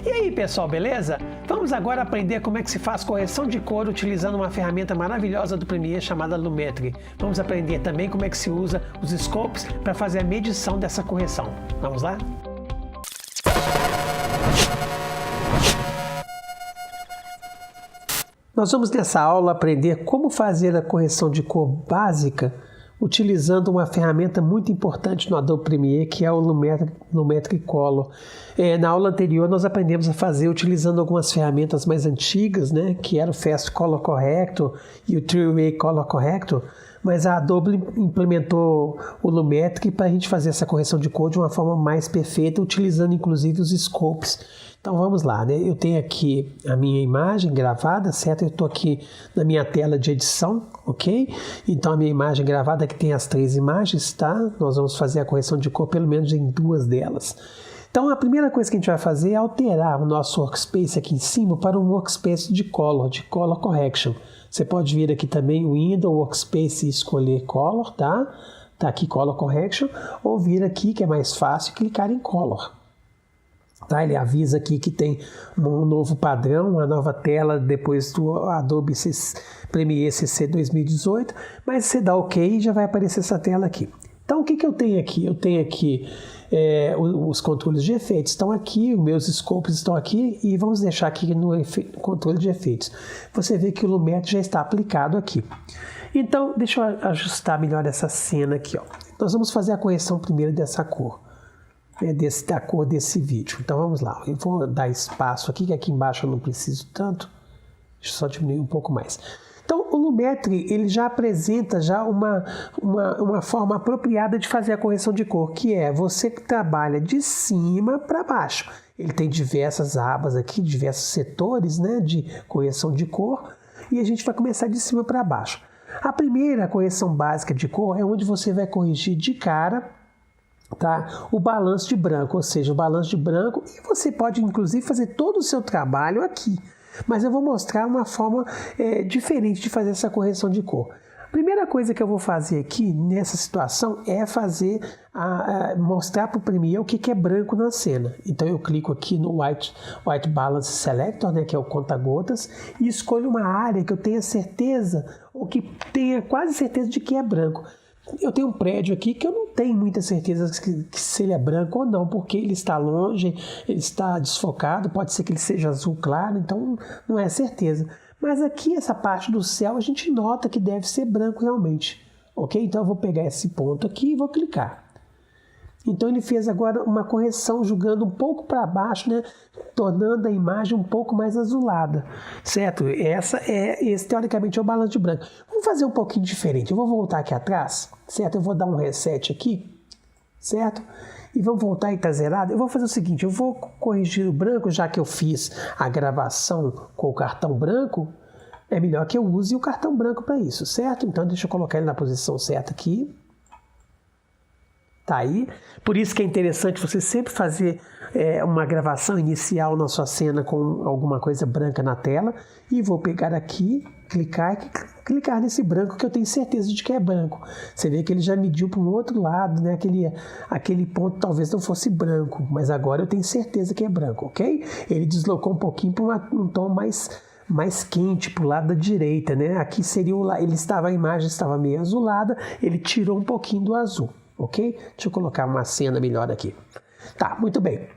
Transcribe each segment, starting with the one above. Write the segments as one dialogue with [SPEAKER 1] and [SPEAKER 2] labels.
[SPEAKER 1] E aí pessoal, beleza? Vamos agora aprender como é que se faz correção de cor utilizando uma ferramenta maravilhosa do Premiere chamada Lumetri. Vamos aprender também como é que se usa os scopes para fazer a medição dessa correção. Vamos lá? Nós vamos nessa aula aprender como fazer a correção de cor básica utilizando uma ferramenta muito importante no Adobe Premiere, que é o Lumetri Color. Na aula anterior nós aprendemos a fazer utilizando algumas ferramentas mais antigas, né, que era o Fast Color Corrector e o Three-Way Color Corrector, mas a Adobe implementou o Lumetri para a gente fazer essa correção de cor de uma forma mais perfeita, utilizando inclusive os scopes. Então vamos lá, né? Eu tenho aqui a minha imagem gravada, certo? Eu estou aqui na minha tela de edição, ok? Então a minha imagem gravada aqui tem as 3 imagens, tá? Nós vamos fazer a correção de cor pelo menos em 2 delas. Então a primeira coisa que a gente vai fazer é alterar o nosso workspace aqui em cima para um workspace de color correction. Você pode vir aqui também o Window Workspace e escolher Color, tá? Tá aqui Color Correction, ou vir aqui, que é mais fácil, clicar em Color. Tá, ele avisa aqui que tem um novo padrão, uma nova tela depois do Adobe Premiere CC 2018, mas você dá OK e já vai aparecer essa tela aqui. Então o que eu tenho aqui? Eu tenho aqui os controles de efeitos estão aqui, os meus scopes estão aqui e vamos deixar aqui no controle de efeitos. Você vê que o Lumetri já está aplicado aqui. Então deixa eu ajustar melhor essa cena aqui, ó. Nós vamos fazer a correção primeiro dessa cor. Da cor desse vídeo. Então vamos lá, eu vou dar espaço aqui, que aqui embaixo eu não preciso tanto, deixa eu só diminuir um pouco mais. Então o Lumetri, ele já apresenta já uma forma apropriada de fazer a correção de cor, que é você que trabalha de cima para baixo. Ele tem diversas abas aqui, diversos setores, né, de correção de cor, e a gente vai começar de cima para baixo. A primeira correção básica de cor é onde você vai corrigir de cara, tá, o balanço de branco, ou seja, o balanço de branco, e você pode inclusive fazer todo o seu trabalho aqui, mas eu vou mostrar uma forma diferente de fazer essa correção de cor. A primeira coisa que eu vou fazer aqui nessa situação é mostrar para o Premiere o que é branco na cena. Então eu clico aqui no White Balance Selector, né, que é o conta-gotas, e escolho uma área que eu tenha certeza, ou que tenha quase certeza de que é branco. Eu tenho um prédio aqui que eu não tenho muita certeza que se ele é branco ou não, porque ele está longe, ele está desfocado, pode ser que ele seja azul claro, então não é certeza. Mas aqui, essa parte do céu, a gente nota que deve ser branco realmente, ok? Então eu vou pegar esse ponto aqui e vou clicar. Então ele fez agora uma correção, jogando um pouco para baixo, né, tornando a imagem um pouco mais azulada, certo? Esse teoricamente é o balanço de branco. Vamos fazer um pouquinho diferente. Eu vou voltar aqui atrás, certo? Eu vou dar um reset aqui, certo? E vamos voltar e tá zerado. Eu vou fazer o seguinte, eu vou corrigir o branco, já que eu fiz a gravação com o cartão branco, é melhor que eu use o cartão branco para isso, certo? Então deixa eu colocar ele na posição certa aqui. Tá aí. Por isso que é interessante você sempre fazer uma gravação inicial na sua cena com alguma coisa branca na tela. E vou pegar aqui, clicar nesse branco que eu tenho certeza de que é branco. Você vê que ele já mediu para um outro lado, né? Aquele ponto talvez não fosse branco, mas agora eu tenho certeza que é branco, ok? Ele deslocou um pouquinho para um tom mais quente para o lado da direita, né? Aqui seria a imagem estava meio azulada, ele tirou um pouquinho do azul. Ok? Deixa eu colocar uma cena melhor aqui. Tá, muito bem.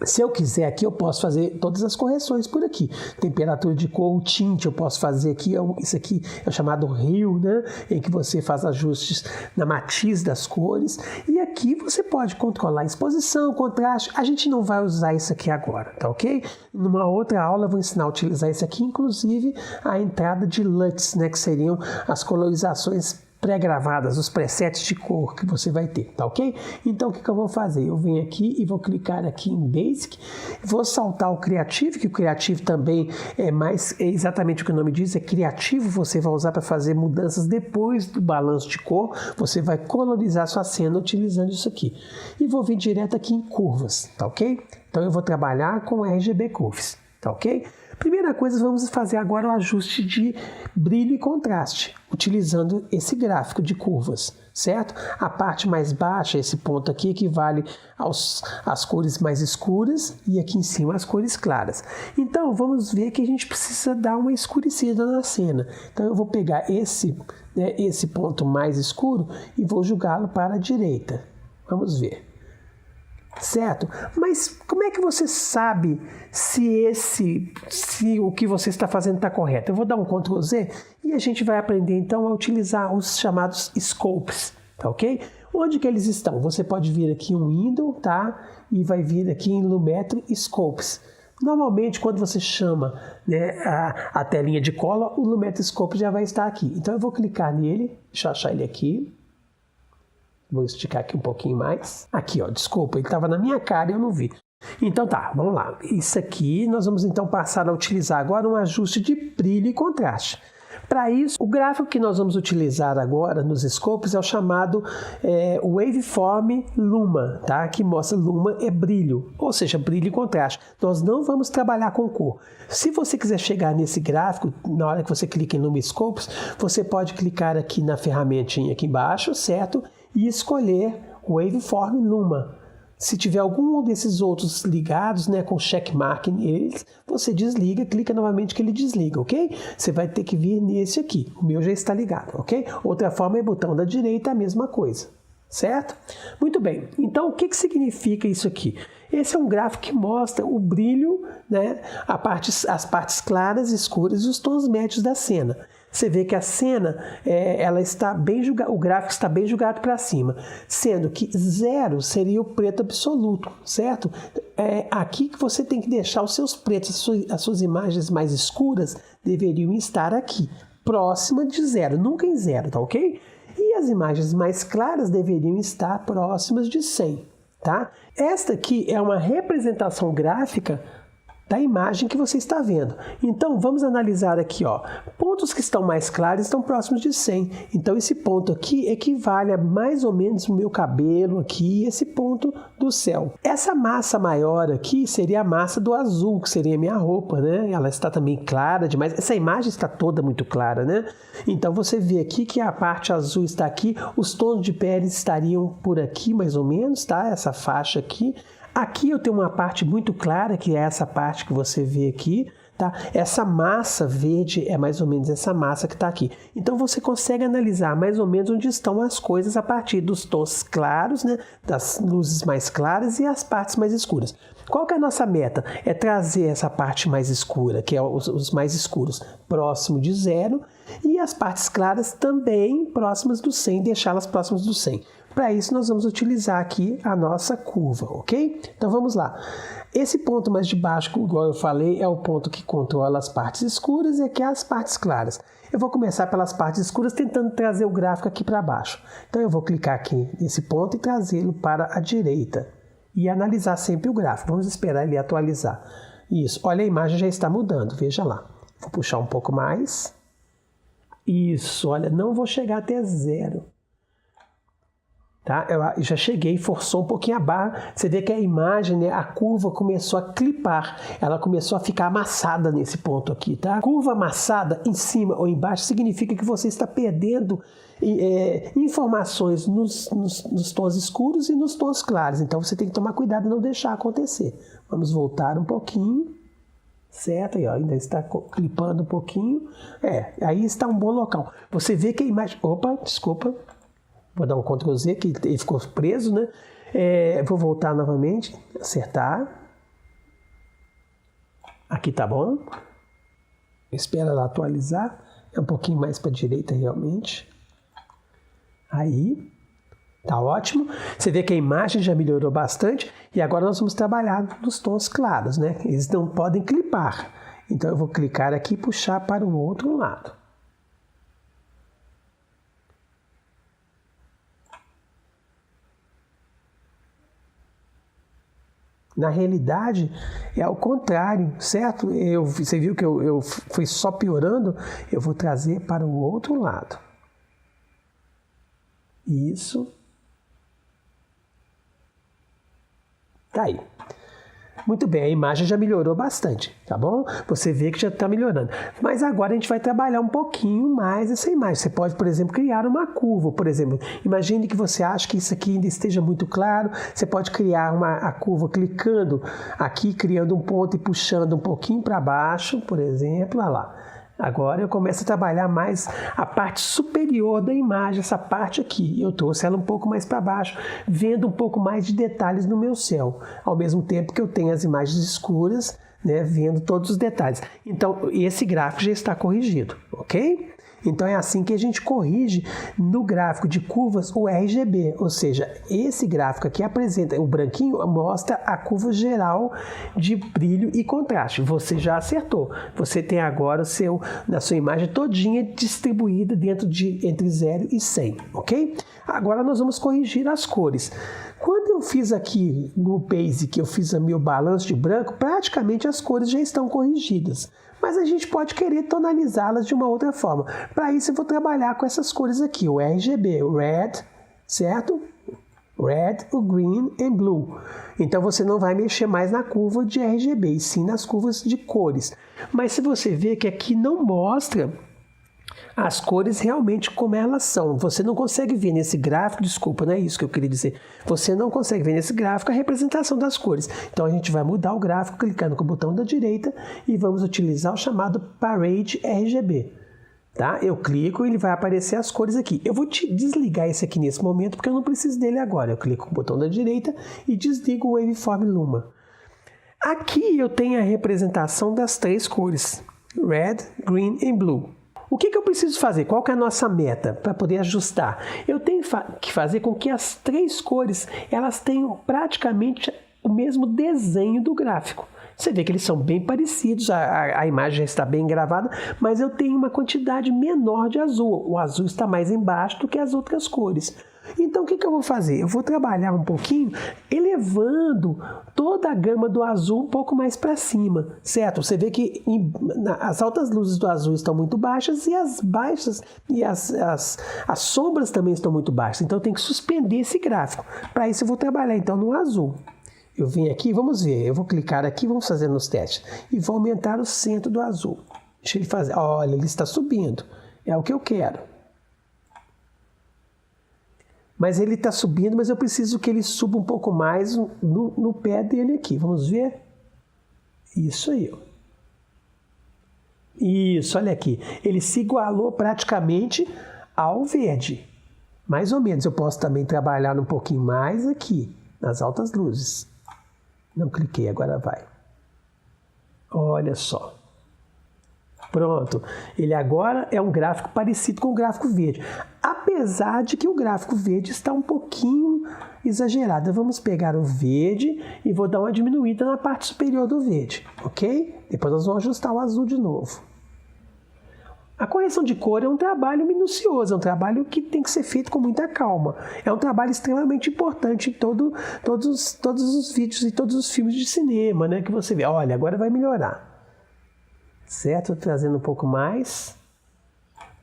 [SPEAKER 1] Se eu quiser aqui, eu posso fazer todas as correções por aqui. Temperatura de cor, o tint eu posso fazer aqui. Isso aqui é o chamado Hue, né? Em que você faz ajustes na matiz das cores. E aqui você pode controlar a exposição, contraste. A gente não vai usar isso aqui agora, tá ok? Numa outra aula eu vou ensinar a utilizar isso aqui, inclusive a entrada de LUTs, né? Que seriam as colorizações pré-gravadas, os presets de cor que você vai ter, tá ok? Então o que eu vou fazer? Eu venho aqui e vou clicar aqui em Basic, vou saltar o Creative, que o Creative também é exatamente o que o nome diz, é criativo, você vai usar para fazer mudanças depois do balanço de cor, você vai colorizar sua cena utilizando isso aqui. E vou vir direto aqui em curvas, tá ok? Então eu vou trabalhar com RGB Curves, tá ok? Primeira coisa, vamos fazer agora o ajuste de brilho e contraste, utilizando esse gráfico de curvas. certo? A parte mais baixa, esse ponto aqui, equivale às cores mais escuras e aqui em cima as cores claras. Então, vamos ver que a gente precisa dar uma escurecida na cena. Então, eu vou pegar esse ponto mais escuro e vou jogá-lo para a direita. Vamos ver. Certo? Mas como é que você sabe se o que você está fazendo está correto? Eu vou dar um Ctrl Z e a gente vai aprender então a utilizar os chamados scopes, tá ok? Onde que eles estão? Você pode vir aqui em Window, tá? E vai vir aqui em Lumetri Scopes. Normalmente, quando você chama, né, a telinha de cola, o Lumetri Scope já vai estar aqui. Então eu vou clicar nele, deixa eu achar ele aqui. Vou esticar aqui um pouquinho mais. Aqui, ó, desculpa, ele estava na minha cara e eu não vi. Então tá, vamos lá. Isso aqui, nós vamos então passar a utilizar agora um ajuste de brilho e contraste. Para isso, o gráfico que nós vamos utilizar agora nos scopes é o chamado Waveform Luma, tá? Que mostra Luma é brilho, ou seja, brilho e contraste. Nós não vamos trabalhar com cor. Se você quiser chegar nesse gráfico, na hora que você clica em Luma Scopes, você pode clicar aqui na ferramentinha aqui embaixo, certo? E escolher o Waveform Luma. Se tiver algum desses outros ligados, né, com checkmark neles, você desliga, clica novamente que ele desliga, ok? Você vai ter que vir nesse aqui. O meu já está ligado, ok? Outra forma é botão da direita, a mesma coisa, certo? Muito bem. Então, o que significa isso aqui? Esse é um gráfico que mostra o brilho, né, as partes claras, escuras e os tons médios da cena. Você vê que a cena, ela está bem o gráfico está bem jogado para cima, sendo que 0 seria o preto absoluto, certo? É aqui que você tem que deixar os seus pretos, as suas imagens mais escuras deveriam estar aqui, próxima de 0, nunca em 0, tá ok? E as imagens mais claras deveriam estar próximas de 100, tá? Esta aqui é uma representação gráfica da imagem que você está vendo. Então, vamos analisar aqui, ó. Pontos que estão mais claros estão próximos de 100. Então, esse ponto aqui equivale a mais ou menos o meu cabelo aqui, esse ponto do céu. Essa massa maior aqui seria a massa do azul, que seria a minha roupa, né? Ela está também clara demais. Essa imagem está toda muito clara, né? Então, você vê aqui que a parte azul está aqui, os tons de pele estariam por aqui, mais ou menos, tá? Essa faixa aqui. Aqui eu tenho uma parte muito clara, que é essa parte que você vê aqui, tá? Essa massa verde é mais ou menos essa massa que está aqui. Então você consegue analisar mais ou menos onde estão as coisas a partir dos tons claros, né? Das luzes mais claras e as partes mais escuras. Qual que é a nossa meta? É trazer essa parte mais escura, que é os mais escuros, próximo de 0, e as partes claras também próximas do 100, deixá-las próximas do 100. Para isso, nós vamos utilizar aqui a nossa curva, ok? Então, vamos lá. Esse ponto mais de baixo, igual eu falei, é o ponto que controla as partes escuras e aqui as partes claras. Eu vou começar pelas partes escuras, tentando trazer o gráfico aqui para baixo. Então, eu vou clicar aqui nesse ponto e trazê-lo para a direita. E analisar sempre o gráfico. Vamos esperar ele atualizar. Isso. Olha, a imagem já está mudando. Veja lá. Vou puxar um pouco mais. Isso. Olha, não vou chegar até 0. Tá? Eu já cheguei, forçou um pouquinho a barra. Você vê que a imagem, né, a curva começou a clipar. Ela começou a ficar amassada nesse ponto aqui. Tá? Curva amassada em cima ou embaixo significa que você está perdendo informações nos tons escuros e nos tons claros. Então você tem que tomar cuidado e não deixar acontecer. Vamos voltar um pouquinho. Certo? Aí, ó, ainda está clipando um pouquinho. Aí está um bom local. Você vê que a imagem... Opa, desculpa. Vou dar um Ctrl Z, que ele ficou preso, né? Vou voltar novamente, acertar. Aqui tá bom. Espera ela atualizar. É um pouquinho mais para a direita, realmente. Aí, tá ótimo. Você vê que a imagem já melhorou bastante. E agora nós vamos trabalhar nos tons claros, né? Eles não podem clipar. Então eu vou clicar aqui e puxar para o outro lado. Na realidade, é ao contrário, certo? Você viu que eu fui só piorando? Eu vou trazer para o outro lado. Isso. Tá aí. Muito bem, a imagem já melhorou bastante, tá bom? Você vê que já está melhorando. Mas agora a gente vai trabalhar um pouquinho mais essa imagem. Você pode, por exemplo, criar uma curva. Por exemplo, imagine que você acha que isso aqui ainda esteja muito claro. Você pode criar a curva clicando aqui, criando um ponto e puxando um pouquinho para baixo, por exemplo. Olha lá. Agora eu começo a trabalhar mais a parte superior da imagem, essa parte aqui. Eu trouxe ela um pouco mais para baixo, vendo um pouco mais de detalhes no meu céu. Ao mesmo tempo que eu tenho as imagens escuras, né, vendo todos os detalhes. Então, esse gráfico já está corrigido, ok? Então, é assim que a gente corrige no gráfico de curvas o RGB, ou seja, esse gráfico aqui apresenta, o branquinho mostra a curva geral de brilho e contraste. Você já acertou. Você tem agora a sua imagem todinha distribuída dentro de entre 0 e 100, ok? Agora nós vamos corrigir as cores. Quando eu fiz aqui no Basic, eu fiz o meu balanço de branco, praticamente as cores já estão corrigidas. Mas a gente pode querer tonalizá-las de uma outra forma. Para isso eu vou trabalhar com essas cores aqui, o RGB, o Red, certo? Red, o Green e Blue. Então você não vai mexer mais na curva de RGB, e sim nas curvas de cores. Mas se você ver que aqui não mostra as cores realmente como elas são. Você não consegue ver nesse gráfico, desculpa, não é isso que eu queria dizer. Você não consegue ver nesse gráfico a representação das cores. Então a gente vai mudar o gráfico clicando com o botão da direita e vamos utilizar o chamado Parade RGB. Tá? Eu clico e ele vai aparecer as cores aqui. Eu vou desligar esse aqui nesse momento porque eu não preciso dele agora. Eu clico com o botão da direita e desligo o Waveform Luma. Aqui eu tenho a representação das três cores, Red, Green e Blue. O que eu preciso fazer? Qual que é a nossa meta para poder ajustar? Eu tenho que fazer com que as três cores elas tenham praticamente o mesmo desenho do gráfico. Você vê que eles são bem parecidos, a imagem já está bem gravada, mas eu tenho uma quantidade menor de azul. O azul está mais embaixo do que as outras cores. Então, o que eu vou fazer? Eu vou trabalhar um pouquinho, elevando toda a gama do azul um pouco mais para cima, certo? Você vê que as altas luzes do azul estão muito baixas e as baixas e as sombras também estão muito baixas. Então, eu tenho que suspender esse gráfico. Para isso, eu vou trabalhar então no azul. Eu venho aqui, vamos ver, eu vou clicar aqui, vamos fazer nos testes. E vou aumentar o centro do azul. Deixa ele fazer. Olha, ele está subindo. É o que eu quero. Mas ele está subindo, mas eu preciso que ele suba um pouco mais no pé dele aqui. Vamos ver? Isso aí. Isso, olha aqui. Ele se igualou praticamente ao verde. Mais ou menos. Eu posso também trabalhar um pouquinho mais aqui, nas altas luzes. Não cliquei, agora vai. Olha só. Pronto. Ele agora é um gráfico parecido com o gráfico verde. Apesar de que o gráfico verde está um pouquinho exagerado. Vamos pegar o verde e vou dar uma diminuída na parte superior do verde, ok? Depois nós vamos ajustar o azul de novo. A correção de cor é um trabalho minucioso, é um trabalho que tem que ser feito com muita calma. É um trabalho extremamente importante em todos os vídeos e todos os filmes de cinema, né? Que você vê, olha, agora vai melhorar. Certo? Trazendo um pouco mais.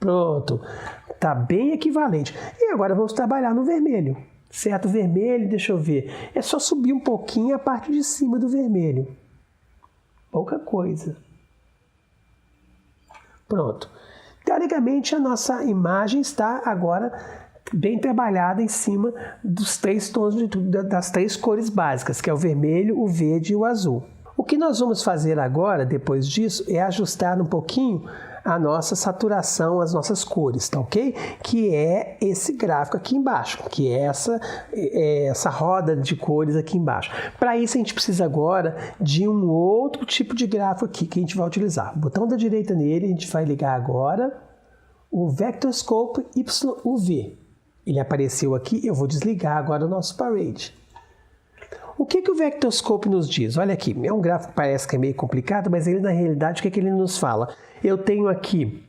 [SPEAKER 1] Pronto. Está bem equivalente. E agora vamos trabalhar no vermelho. Certo? Vermelho, deixa eu ver. É só subir um pouquinho a parte de cima do vermelho. Pouca coisa. Pronto. Teoricamente, a nossa imagem está agora bem trabalhada em cima dos três tons das três cores básicas, que é o vermelho, o verde e o azul. O que nós vamos fazer agora, depois disso, é ajustar um pouquinho a nossa saturação, as nossas cores, tá ok? Que é esse gráfico aqui embaixo, que é essa roda de cores aqui embaixo. Para isso, a gente precisa agora de um outro tipo de gráfico aqui que a gente vai utilizar. Botão da direita nele, a gente vai ligar agora o Vectorscope YUV. Ele apareceu aqui, eu vou desligar agora o nosso Parade. O que o Vectorscope nos diz? Olha aqui, é um gráfico que parece que é meio complicado, mas ele na realidade, o que ele nos fala? Eu tenho aqui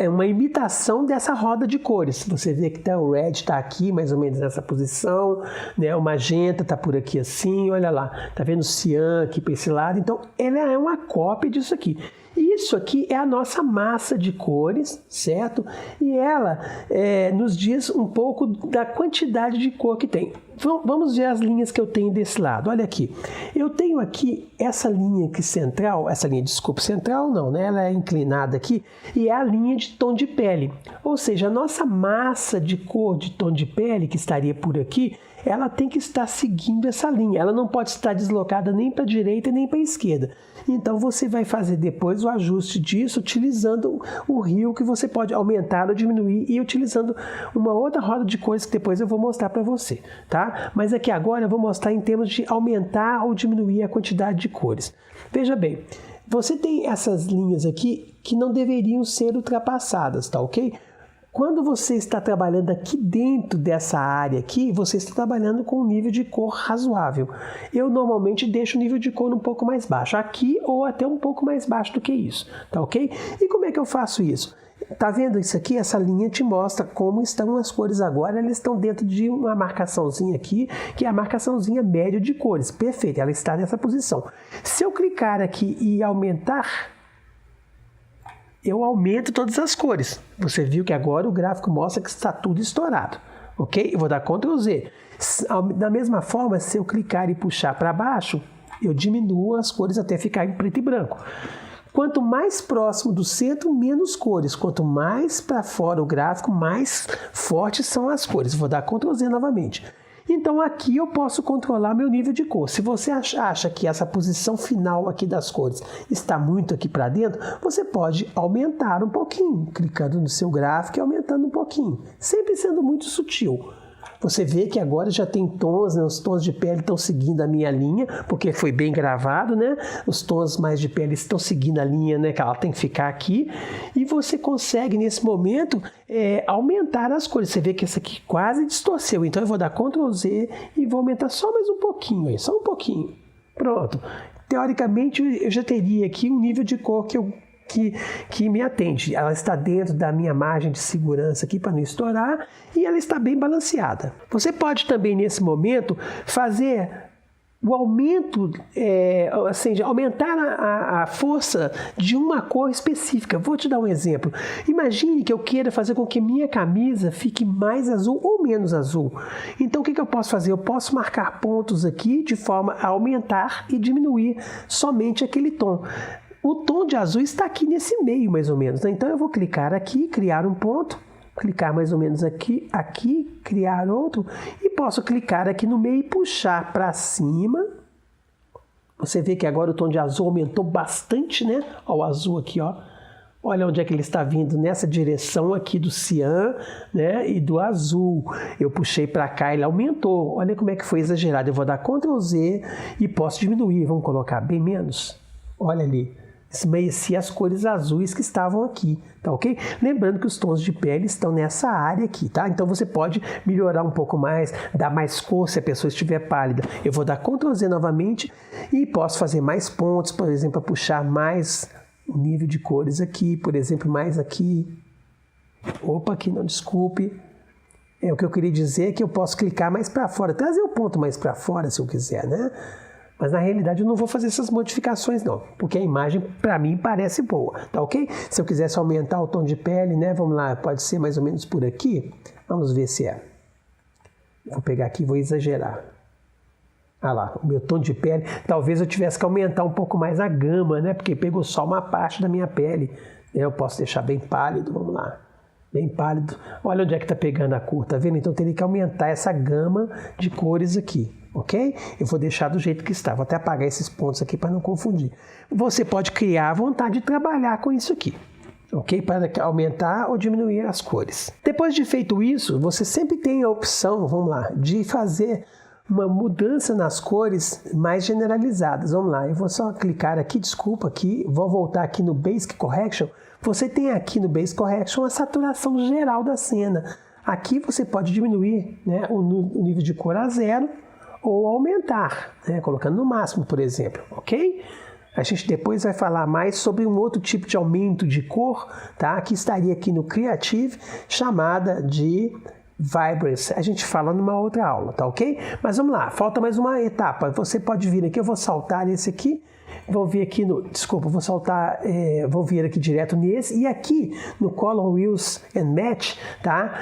[SPEAKER 1] uma imitação dessa roda de cores. Você vê que o red está aqui, mais ou menos nessa posição, né? O magenta está por aqui assim, olha lá, tá vendo o cian aqui para esse lado? Então, ela é uma cópia disso aqui. Isso aqui é a nossa massa de cores, certo? E ela nos diz um pouco da quantidade de cor que tem. Vamos ver as linhas que eu tenho desse lado. Olha aqui. Eu tenho aqui essa linha aqui central, central não, né? Ela é inclinada aqui e é a linha de tom de pele. Ou seja, a nossa massa de cor de tom de pele, que estaria por aqui, ela tem que estar seguindo essa linha. Ela não pode estar deslocada nem para a direita nem para a esquerda. Então, você vai fazer depois o ajuste disso utilizando o rio, que você pode aumentar ou diminuir, e utilizando uma outra roda de cores que depois eu vou mostrar para você, tá? Mas aqui agora eu vou mostrar em termos de aumentar ou diminuir a quantidade de cores. Veja bem, você tem essas linhas aqui que não deveriam ser ultrapassadas, tá ok? Quando você está trabalhando aqui dentro dessa área aqui, você está trabalhando com um nível de cor razoável. Eu normalmente deixo o nível de cor um pouco mais baixo, aqui ou até um pouco mais baixo do que isso, tá ok? E como é que eu faço isso? Tá vendo isso aqui? Essa linha te mostra como estão as cores agora. Elas estão dentro de uma marcaçãozinha aqui, que é a marcaçãozinha média de cores. Perfeito, ela está nessa posição. Se eu clicar aqui e aumentar, eu aumento todas as cores. Você viu que agora o gráfico mostra que está tudo estourado, ok? Eu vou dar Ctrl Z. Da mesma forma, se eu clicar e puxar para baixo, eu diminuo as cores até ficar em preto e branco. Quanto mais próximo do centro, menos cores. Quanto mais para fora o gráfico, mais fortes são as cores. Vou dar Ctrl Z novamente. Então aqui eu posso controlar meu nível de cor. Se você acha que essa posição final aqui das cores está muito aqui para dentro, você pode aumentar um pouquinho, clicando no seu gráfico e aumentando um pouquinho, sempre sendo muito sutil. Você vê que agora já tem tons, né? Os tons de pele estão seguindo a minha linha, porque foi bem gravado, né? Os tons mais de pele estão seguindo a linha, né? Que ela tem que ficar aqui. E você consegue, nesse momento, aumentar as cores. Você vê que essa aqui quase distorceu. Então, eu vou dar Ctrl Z e vou aumentar só mais um pouquinho aí, só um pouquinho. Pronto. Teoricamente, eu já teria aqui um nível de cor que me atende. Ela está dentro da minha margem de segurança aqui para não estourar e ela está bem balanceada. Você pode também nesse momento fazer o aumento, aumentar a força de uma cor específica. Vou te dar um exemplo. Imagine que eu queira fazer com que minha camisa fique mais azul ou menos azul. Então o que eu posso fazer? Eu posso marcar pontos aqui de forma a aumentar e diminuir somente aquele tom. O tom de azul está aqui nesse meio, mais ou menos. Então, eu vou clicar aqui, criar um ponto, clicar mais ou menos aqui, criar outro, e posso clicar aqui no meio e puxar para cima. Você vê que agora o tom de azul aumentou bastante, né? Ó, o azul aqui, ó. Olha onde é que ele está vindo, nessa direção aqui do cian, né? E do azul. Eu puxei para cá, ele aumentou. Olha como é que foi exagerado. Eu vou dar Ctrl Z e posso diminuir. Vamos colocar bem menos. Olha ali. Esmaeci as cores azuis que estavam aqui, tá ok? Lembrando que os tons de pele estão nessa área aqui, tá? Então você pode melhorar um pouco mais, dar mais cor se a pessoa estiver pálida. Eu vou dar Ctrl Z novamente e posso fazer mais pontos, por exemplo, para puxar mais o nível de cores aqui, por exemplo, mais aqui. Opa, aqui não, desculpe. O que eu queria dizer é que eu posso clicar mais para fora, trazer o ponto mais para fora se eu quiser, né? Mas na realidade eu não vou fazer essas modificações não, porque a imagem para mim parece boa, tá ok? Se eu quisesse aumentar o tom de pele, né, vamos lá, pode ser mais ou menos por aqui, vamos ver se é. Vou pegar aqui e vou exagerar. Ah lá, o meu tom de pele, talvez eu tivesse que aumentar um pouco mais a gama, né, porque pegou só uma parte da minha pele. Eu posso deixar bem pálido, vamos lá. Bem pálido. Olha onde é que está pegando a cor, tá vendo? Então eu teria que aumentar essa gama de cores aqui, ok? Eu vou deixar do jeito que está. Vou até apagar esses pontos aqui para não confundir. Você pode criar a vontade de trabalhar com isso aqui, ok? Para aumentar ou diminuir as cores. Depois de feito isso, você sempre tem a opção, vamos lá, de fazer uma mudança nas cores mais generalizadas. Vamos lá, eu vou só clicar aqui, desculpa aqui, vou voltar aqui no Basic Correction. Você tem aqui no Basic Correction a saturação geral da cena. Aqui você pode diminuir, né, o nível de cor a 0 ou aumentar, né, colocando no máximo, por exemplo, ok? A gente depois vai falar mais sobre um outro tipo de aumento de cor, tá? Que estaria aqui no Creative, chamada de Vibrance. A gente fala numa outra aula, tá ok? Mas vamos lá, falta mais uma etapa. Você pode vir aqui, eu vou saltar esse aqui. Vou vir aqui vou vir aqui direto nesse, e aqui no Color Wheels and Match, tá?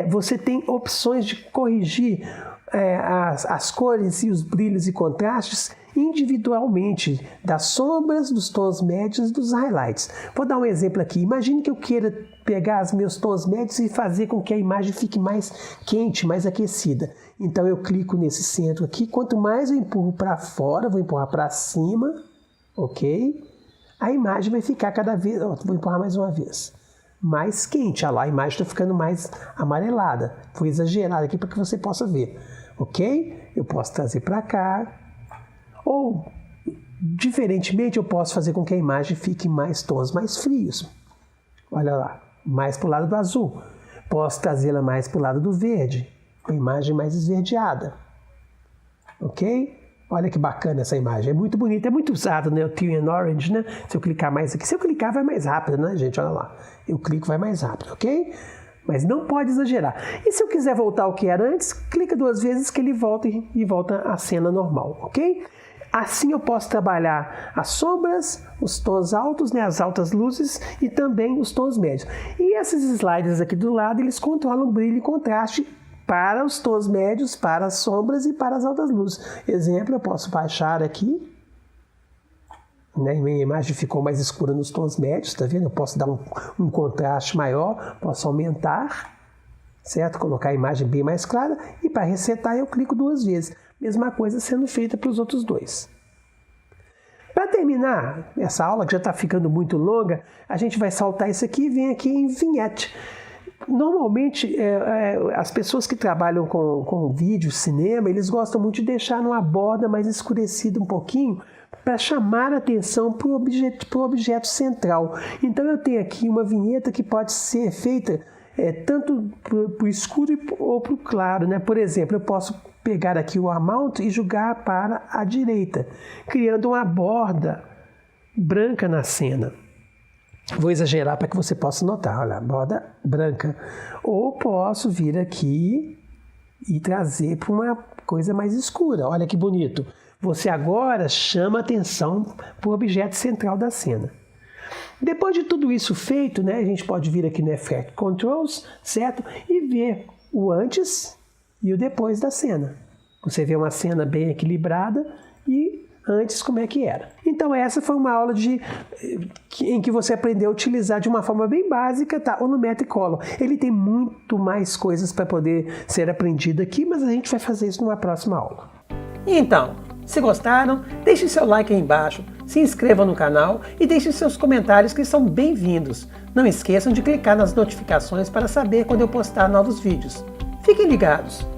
[SPEAKER 1] Você tem opções de corrigir as cores e os brilhos e contrastes individualmente das sombras, dos tons médios e dos highlights. Vou dar um exemplo aqui. Imagine que eu queira pegar os meus tons médios e fazer com que a imagem fique mais quente, mais aquecida. Então eu clico nesse centro aqui. Quanto mais eu empurro para fora, vou empurrar para cima, ok? A imagem vai ficar cada vez... vou empurrar mais uma vez. Mais quente. Olha lá, a imagem está ficando mais amarelada. Vou exagerar aqui para que você possa ver. Ok? Eu posso trazer para cá. Ou, diferentemente, eu posso fazer com que a imagem fique mais tons mais frios. Olha lá, mais para o lado do azul. Posso trazê-la mais para o lado do verde. A imagem mais esverdeada. Ok? Olha que bacana essa imagem. É muito bonita, é muito usada, né? O Teal and Orange, né? Se eu clicar mais aqui, se eu clicar vai mais rápido, né, gente? Olha lá. Eu clico vai mais rápido, ok? Mas não pode exagerar. E se eu quiser voltar ao que era antes, clica 2 vezes que ele volta e volta à cena normal, ok? Assim eu posso trabalhar as sombras, os tons altos, né, as altas luzes e também os tons médios. E esses sliders aqui do lado, eles controlam brilho e contraste para os tons médios, para as sombras e para as altas luzes. Exemplo, eu posso baixar aqui, né, minha imagem ficou mais escura nos tons médios, tá vendo? Eu posso dar um contraste maior, posso aumentar, certo? Colocar a imagem bem mais clara e para resetar eu clico 2 vezes. Mesma coisa sendo feita para os outros 2. Para terminar essa aula, que já está ficando muito longa, a gente vai saltar isso aqui e vem aqui em Vignette. Normalmente, as pessoas que trabalham com vídeo, cinema, eles gostam muito de deixar numa borda mais escurecida um pouquinho para chamar a atenção para o objeto central. Então eu tenho aqui uma vinheta que pode ser feita tanto para o escuro ou para o claro, né? Por exemplo, eu posso pegar aqui o amount e jogar para a direita, criando uma borda branca na cena. Vou exagerar para que você possa notar, olha, borda branca. Ou posso vir aqui e trazer para uma coisa mais escura. Olha que bonito. Você agora chama atenção para o objeto central da cena. Depois de tudo isso feito, né, a gente pode vir aqui no Effect Controls, certo? E ver o antes e o depois da cena. Você vê uma cena bem equilibrada e antes como é que era. Então essa foi uma aula em que você aprendeu a utilizar de uma forma bem básica, tá? O Lumetri Color. Ele tem muito mais coisas para poder ser aprendido aqui, mas a gente vai fazer isso numa próxima aula. Então, se gostaram, deixe seu like aí embaixo, se inscreva no canal e deixe seus comentários que são bem-vindos. Não esqueçam de clicar nas notificações para saber quando eu postar novos vídeos. Fiquem ligados!